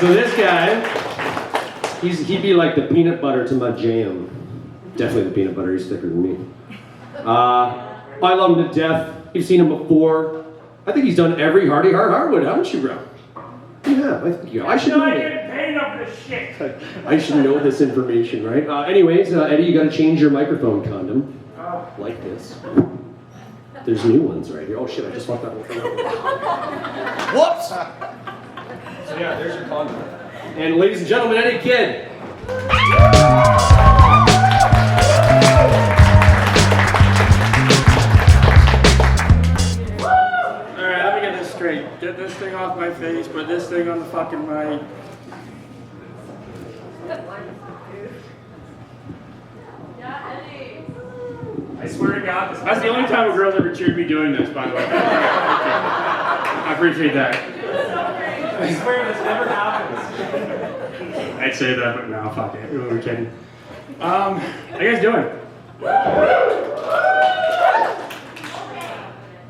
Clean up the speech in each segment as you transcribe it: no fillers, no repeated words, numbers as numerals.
So this guy, he'd be like the peanut butter to my jam. Definitely the peanut butter, he's thicker than me. I love him to death. You've seen him before. I think he's done every Har Heartwood, haven't you, bro? Yeah, I think I should know it. Paid up this shit. I should know this information, right? Anyways, Eddie, you gotta change your microphone condom. Like this. There's new ones right here. Oh shit, I just left that one. Whoops! So yeah, there's your condom. And ladies and gentlemen, Eddie Kidd. Alright, let me get this straight. Get this thing off my face, put this thing on the fucking mic. I swear to God, that's the only time a girl's ever cheered me doing this, by the way. I appreciate that. I swear this never happens. I'd say that, but no, fuck it. We were kidding. How you guys doing?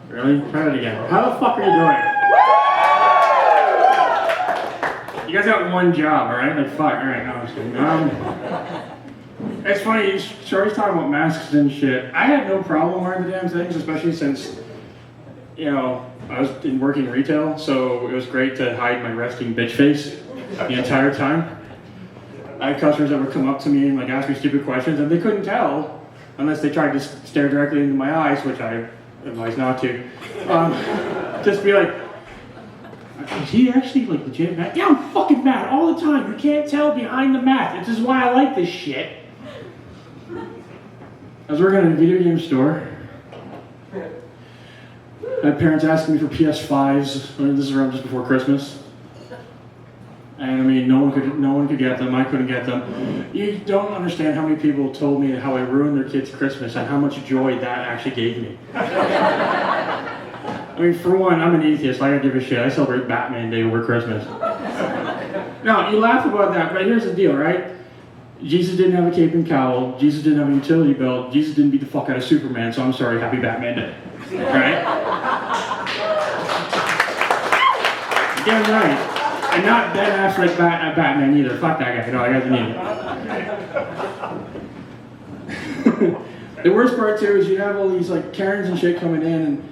Really? Try that again. How the fuck are you doing? You guys got one job, alright? Like, fuck. Alright, no, I'm just kidding. It's funny, Shorty's talking about masks and shit. I had no problem wearing the damn things, especially since, you know, I was in working retail, so it was great to hide my resting bitch face the entire time. I had customers that would come up to me and like ask me stupid questions, and they couldn't tell unless they tried to stare directly into my eyes, which I advise not to. Just be like, is he actually like legit mad? Yeah, I'm fucking mad all the time. You can't tell behind the mask. This is why I like this shit. I was working at a video game store. I had parents asking me for PS5s. This is around just before Christmas. And I mean, no one could get them. I couldn't get them. You don't understand how many people told me how I ruined their kids' Christmas and how much joy that actually gave me. I mean, for one, I'm an atheist. I don't give a shit. I celebrate Batman Day over Christmas. Now, you laugh about that, but here's the deal, right? Jesus didn't have a cape and cowl. Jesus didn't have a utility belt. Jesus didn't beat the fuck out of Superman, so I'm sorry, happy Batman Day. Right? Damn right. And not Ben Affleck Batman either. Fuck that guy. No, that guy's an idiot. The worst part too is you have all these like Karens and shit coming in, and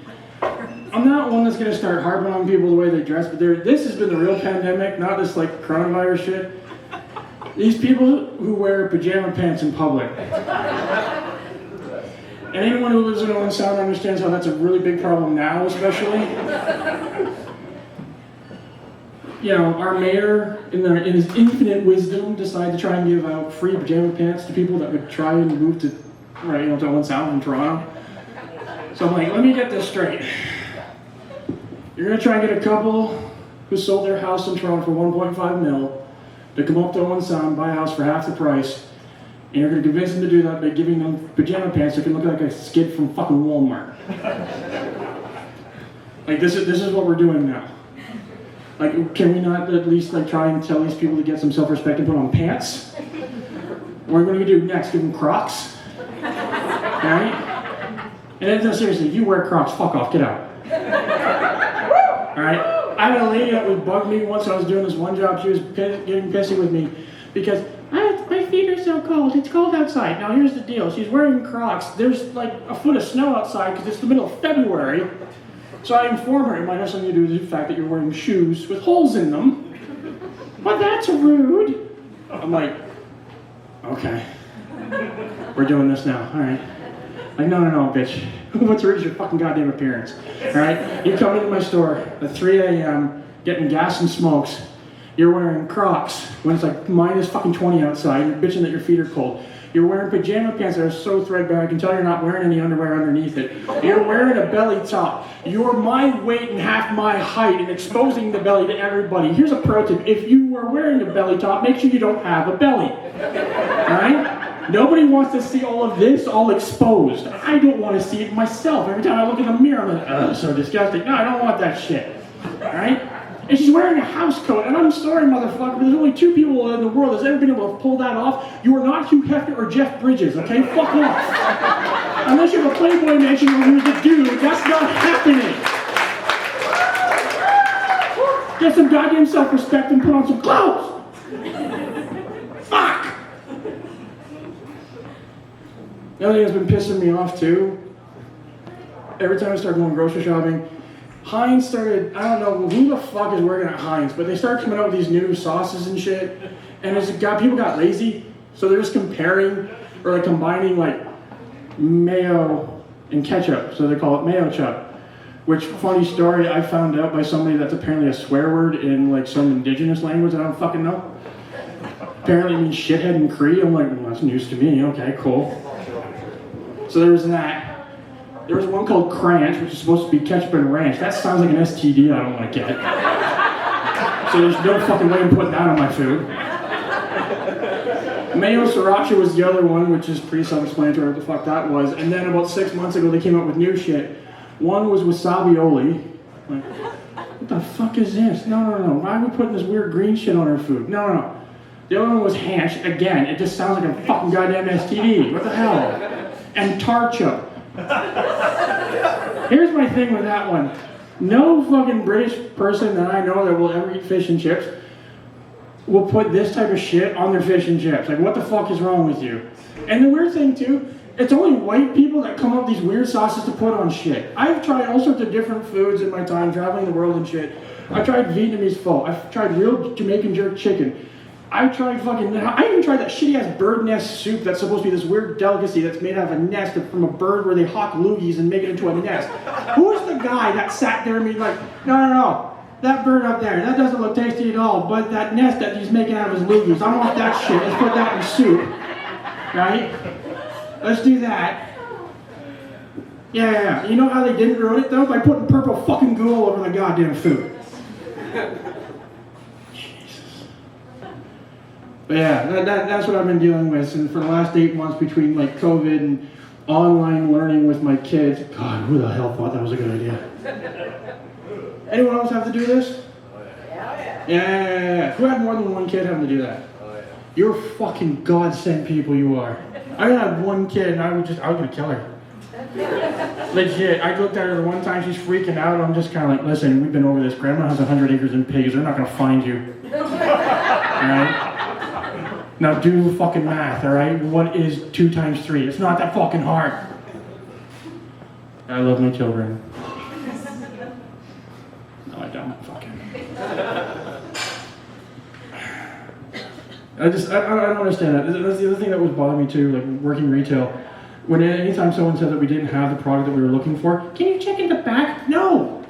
I'm not one that's gonna start harping on people the way they dress, but this has been the real pandemic, not this like coronavirus shit. These people who wear pajama pants in public. And anyone who lives in Owen Sound understands how that's a really big problem now, especially. You know, our mayor, in his infinite wisdom, decided to try and give out free pajama pants to people that would try and move to, to Owen Sound from Toronto. So I'm like, let me get this straight. You're gonna try and get a couple who sold their house in Toronto for 1.5 mil to come up to Owen Sound, buy a house for half the price, and you're gonna convince them to do that by giving them pajama pants that can look like a skid from fucking Walmart. Like this is what we're doing now. Like, can we not at least like try and tell these people to get some self-respect and put on pants? What are we gonna do next? Give them Crocs? Right? And then, no, seriously, if you wear Crocs, fuck off, get out. Alright? I had a lady that would bug me once I was doing this one job. She was getting pissy with me because my feet are so cold. It's cold outside. Now here's the deal. She's wearing Crocs. There's like a foot of snow outside because it's the middle of February. So I inform her it might have something to do with the fact that you're wearing shoes with holes in them. But that's rude. I'm like, okay. We're doing this now. All right. Like, no, bitch. What's rude is your fucking goddamn appearance. Alright? You come into my store at 3 a.m., getting gas and smokes. You're wearing Crocs when it's like minus fucking 20 outside. You're bitching that your feet are cold. You're wearing pajama pants that are so threadbare, I can tell you're not wearing any underwear underneath it. You're wearing a belly top. You're my weight and half my height and exposing the belly to everybody. Here's a pro tip. If you are wearing a belly top, make sure you don't have a belly. Alright? Nobody wants to see all of this all exposed. I don't want to see it myself. Every time I look in the mirror, I'm like, ugh, so disgusting. No, I don't want that shit. Alright? And she's wearing a house coat, and I'm sorry, motherfucker, but there's only 2 people in the world that's ever been able to pull that off. You are not Hugh Hefner or Jeff Bridges, okay? Fuck off. Unless you have a Playboy mansion where you're the dude, that's not happening. Get some goddamn self-respect and put on some clothes! Fuck! The other thing that's been pissing me off too, every time I start going grocery shopping, Heinz started, I don't know who the fuck is working at Heinz, but they started coming out with these new sauces and shit, and people got lazy, so they're just comparing, or like combining like mayo and ketchup, so they call it mayo chup. Which, funny story, I found out by somebody that's apparently a swear word in like some indigenous language that I don't fucking know. Apparently it means shithead in Cree. I'm like, well, that's news to me, okay, cool. So there was that. There was one called Cranch, which is supposed to be ketchup and ranch. That sounds like an STD I don't want to get. So there's no fucking way I'm putting that on my food. Mayo Sriracha was the other one, which is pretty self-explanatory what the fuck that was. And then about 6 months ago, they came out with new shit. One was wasabi-oli. Like, what the fuck is this? No. Why are we putting this weird green shit on our food? No. The other one was Hanch. Again, it just sounds like a fucking goddamn STD. What the hell? And tar chup. Here's my thing with that one. No fucking British person that I know that will ever eat fish and chips will put this type of shit on their fish and chips. Like, what the fuck is wrong with you? And the weird thing too, it's only white people that come up with these weird sauces to put on shit. I've tried all sorts of different foods in my time traveling the world and shit. I've tried Vietnamese pho. I've tried real Jamaican jerk chicken. I even tried that shitty ass bird nest soup that's supposed to be this weird delicacy that's made out of a nest from a bird where they hawk loogies and make it into a nest. Who's the guy that sat there and be like, no, that bird up there, that doesn't look tasty at all, but that nest that he's making out of his loogies, I want that shit, let's put that in soup, right? Let's do that. Yeah. You know how they didn't ruin it though? By putting purple fucking goo all over the goddamn food. But yeah, that's what I've been dealing with, and for the last 8 months between like COVID and online learning with my kids. God, who the hell thought that was a good idea? Anyone else have to do this? Yeah. Who had more than one kid having to do that? You're fucking godsend people, you are. I had one kid and I was gonna kill her. Legit, I looked at her the one time, she's freaking out, I'm just kind of like, listen, we've been over this, Grandma has 100 acres and pigs, they're not gonna find you. Alright? Now do fucking math, alright? What is 2 times 3? It's not that fucking hard. I love my children. No, I don't. Fucking. I don't understand that. That's the other thing that was bothering me too, like working retail. When anytime someone said that we didn't have the product that we were looking for, can you check in the back? No!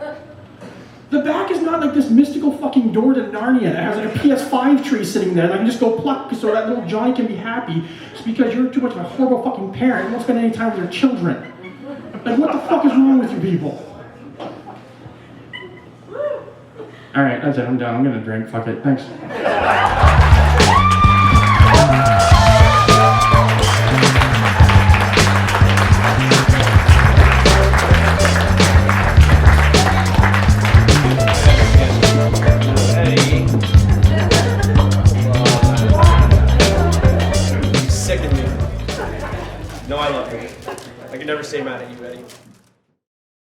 The back is not like this mystical fucking door to Narnia that has like a PS5 tree sitting there that I can just go pluck so that little Johnny can be happy. It's because you're too much of a horrible fucking parent and won't spend any time with your children. Like, what the fuck is wrong with you people? Alright, that's it, I'm done. I'm gonna drink. Fuck it. Thanks. No, I love you. I can never say mad at you, Eddie.